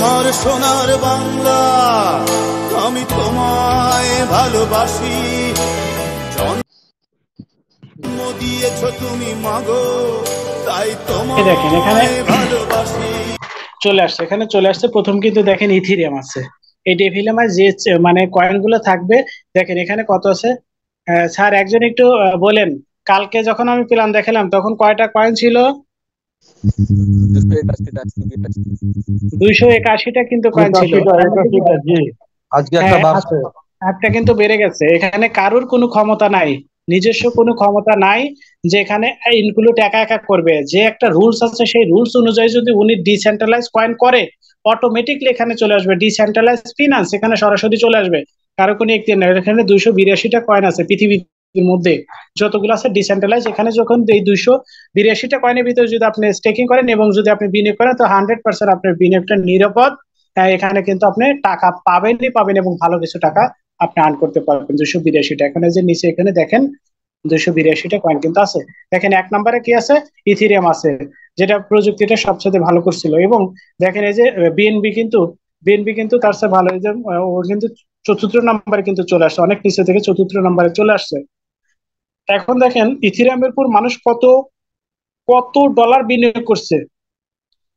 আমার সোনার বাংলা, আমি তোমায় ভালোবাসি। জন্ম দিয়েছ তুমি মাগো, তাই দেখেন এখানে তোমায় ভালোবাসি। চলে আসছে, এখানে চলে আসছে প্রথম, কিন্তু দেখেন ইথিরিয়াম আছে। এই ডেফিলামে যে মানে কয়েন গুলো থাকবে, দেখেন এখানে কত আছে। স্যার একজন একটু বলেন, কালকে যখন আমি প্ল্যান দেখালাম তখন কয়টা কয়েন ছিল? 281টা কিন্তু কয়েন ছিল। 81টা জি, আজকে একটা হ্যাঁ বাড়ছে। আছে, একটা কিন্তু বেড়ে গেছে। এখানে কারুর কোনো ক্ষমতা নাই, নিজস্ব কোনো ক্ষমতা নাই যে এখানে ইনক্লুড একা একা করবে। যে একটা রুলস আছে সেই রুলস অনুযায়ী যদি উনি ডিসেন্ট্রালাইজ কয়েন করে, অটোমেটিকলি এখানে চলে আসবে ডিসেন্ট্রালাইজ ফিনান্স, এখানে সরাসরি চলে আসবে। কারো কোনো একটি নাই। এখানে 282টা কয়েন আছে পৃথিবীর মধ্যে যতগুলো আছে ডিসেন্ট্রালাইজ। এখানে যখন এই 282টা কয়েনের ভিতরে যদি আপনি স্টেকিং করেন এবং যদি আপনি বিনিয়োগ করেন, তো 100% আপনার বিনিয়োগটা নিরাপদ। এখানে কিন্তু আপনি টাকা পাবেনই পাবেন এবং ভালো কিছু টাকা আপনি আর্ন করতে পারবেন। 282টা এখানে যে নিচে এখানে দেখেন 282টা কয়েন কিন্তু আছে। দেখেন এক নম্বরে কি আছে? ইথিরিয়াম আছে, যেটা প্রযুক্তিটা সবচেয়ে ভালো করছিল। এবং দেখেন এই যে বিএনবি কিন্তু তার চেয়ে ভালো। এই যে ওর কিন্তু চতুর্থ নম্বরে কিন্তু চলে আসছে, অনেক নিচে থেকে চতুর্থ নম্বরে চলে আসছে। এখন দেখেন ইথিরিয়ামের উপর মানুষ কত কত ডলার বিনিয়োগ করছে।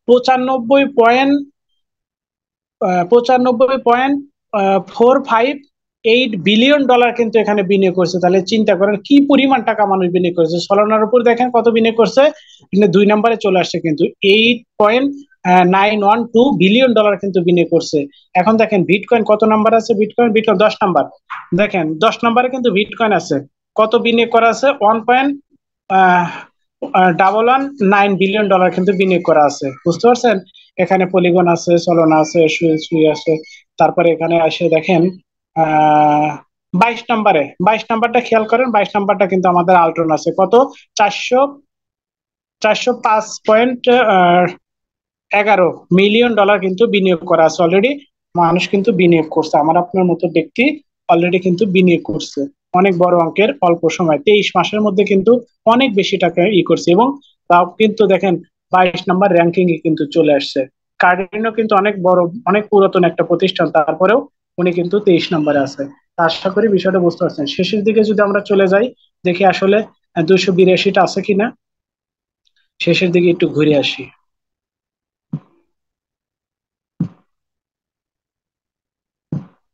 95.45 বিলিয়ন ডলার কিন্তু এখানে বিনিয়োগ করছে। তাহলে চিন্তা করেন কি পরিমাণ টাকা মানুষ বিনিয়োগ করেছে। সলোনার উপর দেখেন কত বিনিয়োগ করছে, কিন্তু 2 নম্বরে চলে আসছে কিন্তু 8.912 বিলিয়ন ডলার কিন্তু বিনিয়োগ করছে। এখন দেখেন বিটকয়েন কত নাম্বার আছে? Bitcoin bitcoin 10 number. দেখেন 10 নম্বরে কিন্তু বিটকয়েন আছে, কত বিনিয়োগ করা আছে? 1.119 বিলিয়ন ডলার কিন্তু বিনিয়োগ করা আছে। বুঝতে পারছেন? এখানে পলিগন আছে, সলোনা আছে, সুই আছে। তারপরে এখানে আসে দেখেন 22 নাম্বারটা খেয়াল করেন। 22 নাম্বারটা কিন্তু আমাদের আল্ট্রন আছে, কত? 405.11 মিলিয়ন ডলার কিন্তু বিনিয়োগ করা আছে অলরেডি। মানুষ কিন্তু বিনিয়োগ করছে, আমার আপনার মতো ব্যক্তি অলরেডি কিন্তু বিনিয়োগ করছে অনেক বড় অঙ্কের। অল্প সময় 23 মাসের মধ্যে কিন্তু অনেক বেশি টাকা করছে। এবং তাও কিন্তু দেখেন 22 নাম্বার র্যাঙ্কিং এ কিন্তু চলে আসছে। কার্ডিনো কিন্তু অনেক বড়, অনেক পুরাতন একটা প্রতিষ্ঠান, তারপরেও উনি কিন্তু 23 নম্বরে আছে। তা আশা করি বিষয়টা বুঝতে পারছেন। শেষের দিকে যদি আমরা চলে যাই, দেখি আসলে 282টা আছে কিনা। শেষের দিকে একটু ঘুরে আসি।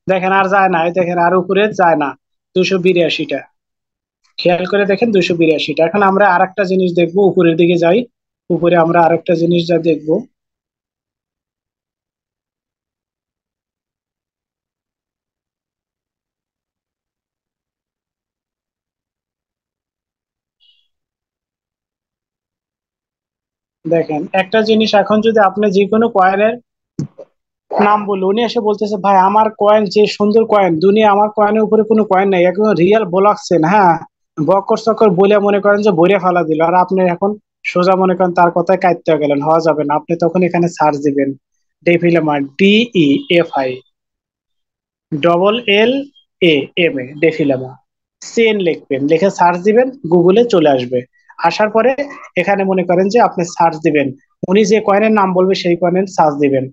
দেখেন আর যায় না, এই দেখেন আর উপরে যায় না। 282টা খেয়াল করে দেখেন, 282টা। এখন আমরা আরেকটা জিনিস দেখবো, উপরের দিকে যাই। উপরে আমরা আরেকটা জিনিস যা দেখবো, দেখেন একটা জিনিস। এখন যদি আপনি যে কোনো কয়েনের নাম বললো, উনি এসে বলতেছে ভাই আমার কয়েন যে সুন্দর কয়েন, দুনিয়া আমার কয়েনের উপরে কোনো কয়েন নাই, একদম রিয়েল ব্লকচেন। হ্যাঁ, বকর চকর বলে মনে করেন যে বইরে ফেলা দিল, আর আপনি এখন সোজা মনে করেন তার কথায় কাইতে গেলেন, হওয়া যাবে না। আপনি তখন এখানে সার্চ দিবেন ডেফিলেমা, DEFI, LLAMA, ডেফিলেমা। চেন লিখবেন, লিখে সার্চ দিবেন, গুগলে চলে আসবে। আসার পরে এখানে মনে করেন যে আপনি সার্চ দিবেন, উনি যে কয়েনের নাম বলবে সেই কয়েনের সার্চ দিবেন।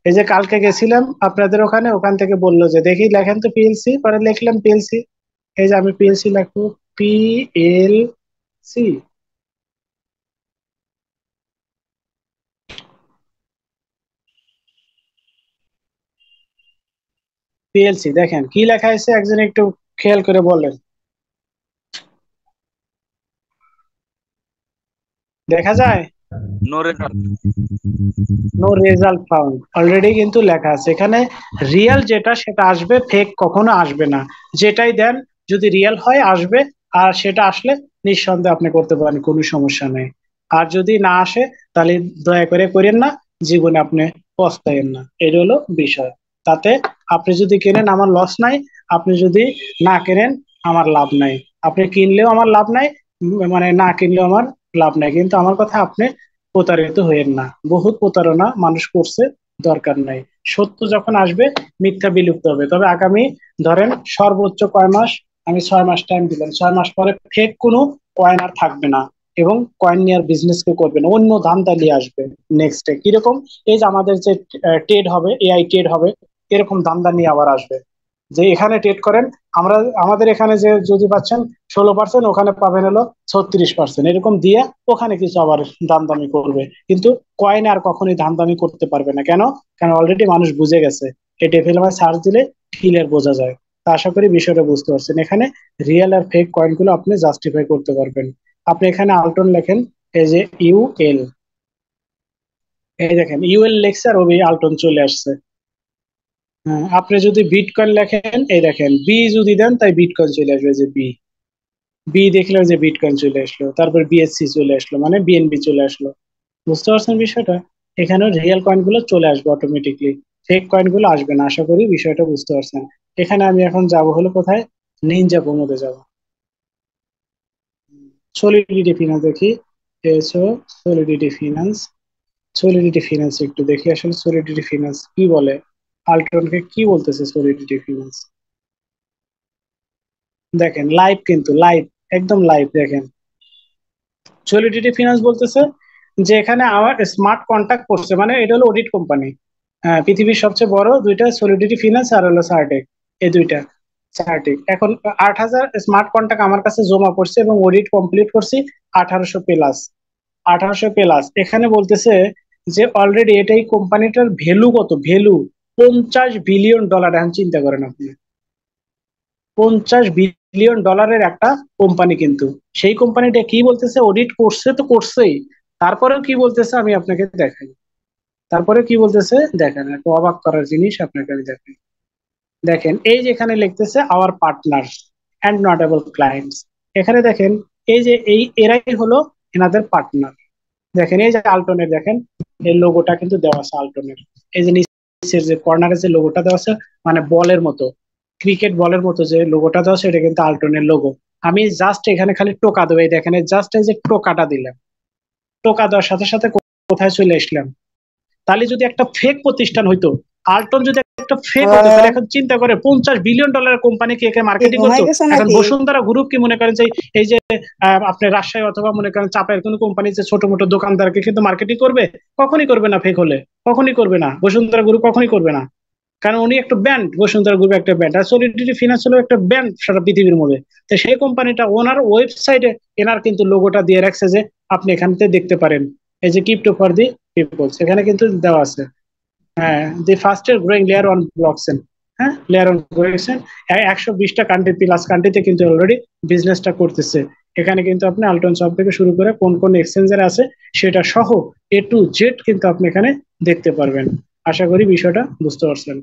এই যে কালকে গেছিলাম আপনাদের ওখানে, ওখান থেকে বললো যে দেখি লেখেন তো PLC, পরে লিখলাম PLC। এই যে আমি PLC লিখবো, PLC, PLC। দেখেন কি লেখা আছে, একজন একটু খেয়াল করে বলেন। দেখা যায় no result. No result found, already কিন্তু লেখা আছে এখানে। রিয়েল যেটা সেটা আসবে, ফেক কখনো আসবে না। যেটাই দেন যদি রিয়েল হয় আসবে, আর সেটা আসলে নিঃসন্দেহে আপনি করতে পারেন, কোনো সমস্যা নেই। আর যদি না আসে তাহলে দয়া করে করেন না, জীবনে আপনি পস্তায়েন না। এটা হলো বিষয়। তাতে আপনি যদি কেনেন আমার লস নাই, আপনি যদি না কেনেন আমার লাভ নাই। আপনি কিনলেও আমার লাভ নাই, মানে না কিনলেও আমার লাভ নাই। কিন্তু আমার কথা, আপনি প্রতারিত হইেন না। বহুত প্রতারণা মানুষ করছে, দরকার নাই। সত্য যখন আসবে মিথ্যা বিলুপ্ত হবে। তবে আগামী ধরেন সর্বোচ্চ কয় মাস, আমি 6 মাস টাইম দিলাম, 6 মাস পরে ফেক কোনো কয়েন আর থাকবে না। এবং কয়েন নিয়ে আর বিজনেস কেউ করবে না, অন্য ধান্দা নিয়ে আসবে নেক্সটে। কিরকম? এই যে আমাদের যে ট্রেড হবে, এআই ট্রেড হবে, এরকম ধান্দা নিয়ে আবার আসবে, যে এখানে ট্রেড করেন, আমরা আমাদের এখানে যে যদি পাচ্ছেন 16%, ওখানে পাবেন হলো 36%, এরকম দিয়ে ওখানে কিছু আবার দামদামি করবে। কিন্তু কয়েন আর কখনোই দামদামি করতে পারবে না। কেন? কারণ অলরেডি মানুষ বুঝে গেছে, এই ডেভেলপার সার্চ দিলে ক্লিয়ার বোঝা যায়। তা আশা করি বিষয়টা বুঝতে পারছেন। এখানে রিয়েল আর ফেক কয়েন গুলো আপনি জাস্টিফাই করতে পারবেন। আপনি এখানে আলটন লেখেন, এই যে ইউএল, এই দেখেন ইউএল লেখছে আর ওই আলটন চলে আসছে। হ্যাঁ, আপনি যদি বিটকয়েন লেখেন, এই দেখেন বি যদি দেন তাই বিটকয়েন চলে আসবে, যে বি, বি দেখলে ওই যে বিটকয়েন চলে আসলো, তারপর বিএসসি চলে আসলো, মানে বিএনবি চলে আসলো। বুঝতে পারছেন বিষয়টা? এখানে রিয়েল কয়েন গুলো চলে আসবে অটোমেটিকলি, ফেক কয়েন গুলো আসবে না। আশা করি বিষয়টা বুঝতে পারছেন। এখানে আমি এখন যাব হলো কোথায়, নিনজা প্রমোদে যাব। সলিডিটি ফিনান্স দেখি, এসো সলিডিটি ফিনান্স, সলিডিটি ফিনান্স একটু দেখি আসলে সলিডিটি ফিনান্স কি বলে, আল্ট্রনকে কি বলতেছে সলিডিটি ফিনান্স। দেখেন লাইভ, কিন্তু লাইভ, একদম লাইভ। দেখেন সলিডিটি ফিনান্স বলতেছে যে এখানে আমার স্মার্ট কন্ট্যাক্ট করছে, মানে এটা হলো অডিট কোম্পানি। পৃথিবীর সবচেয়ে বড় দুইটা, সলিডিটি ফিনান্স আর হলো সার্টেক, এই দুইটা। সার্টেক এখন 8,000 স্মার্ট কন্ট্যাক্ট আমার কাছে জমা করছে এবং অডিট কমপ্লিট করছি 1800 প্লাস। 1800 প্লাস এখানে বলতেছে যে অলরেডি এটাই কোম্পানিটার ভ্যালু কত, ভ্যালু $50 বিলিয়ন। এখন চিন্তা করেন আপনি, $50 বিলিয়ন একটা কোম্পানি, কিন্তু সেই কোম্পানিটা কি বলতেছে, অডিট করছে তো করছেই, তারপরেও কি বলতেছে আমি আপনাকে দেখাই। তারপরে কি বলতেছে দেখেন, একটা অবাক করার জিনিস আপনাকে আমি দেখাই। দেখেন এই যে এখানে লিখতেছে our partners and notable clients. এখানে দেখেন এই যে এই এরাই হলো এনাদের পার্টনার। দেখেন এই যে আলটনের, দেখেন এই লোগোটা কিন্তু দেওয়া আছে আলটনের, এই যে নিচের যে কর্নারে যে লোগোটা দেওয়া আছে, মানে বলের মতো, ক্রিকেট বলের মতো যে লোগোটা দেওয়া আছে, এটা কিন্তু আলটনের লোগো। আমি জাস্ট এখানে খালি টোকা দেবো, এই দেখেন জাস্ট এই যে টোকাটা দিলাম, টোকা দেওয়ার সাথে সাথে কোথায় চলে আসলাম। তাহলে যদি একটা ফেক প্রতিষ্ঠান হইতো, আলটন যদি একটা ফেক হতো, তাহলে এখন চিন্তা করে $50 বিলিয়ন কোম্পানি কে কে মার্কেটিং করতো। এখন বসুন্ধরা গ্রুপ কি মনে করেন যে এই যে আপনার রাজশাহী অথবা মনে করেন চাপের কোন কোম্পানি যে ছোট মোটো দোকানদারকে কিন্তু মার্কেটিং করবে? কখনই করবে না, ফেক হলে কখনই করবে না, বসুন্ধরা গ্রুপ কখনই করবে না। কারণ উনি একটা ব্যান্ড, বসুন্ধরা গ্রুপ একটা ব্যান্ড, আর সলিডিটি ফিনান্স হলো একটা ব্যান্ড সারা পৃথিবীর মধ্যে। তো সেই কোম্পানিটা ওনার ওয়েবসাইটে এনার কিন্তু লোগোটা দিয়ে রাখছে, যে আপনি এখান থেকে দেখতে পারেন, এই যে ক্রিপ্টো ফর দি পিপলস, এখানে কিন্তু দেওয়া আছে। হ্যাঁ, the fastest growing layer one blockchain. হ্যাঁ, লেয়ার অন ব্লকচেন 120টা কান্ট্রি প্লাস কান্ট্রিতে কিন্তু অলরেডি বিজনেসটা করতেছে। এখানে কিন্তু আপনি আলটন সব থেকে শুরু করে কোন কোন এক্সচেঞ্জার আছে সেটা সহ A to Z কিন্তু আপনি এখানে দেখতে পারবেন। আশা করি বিষয়টা বুঝতে পারছেন।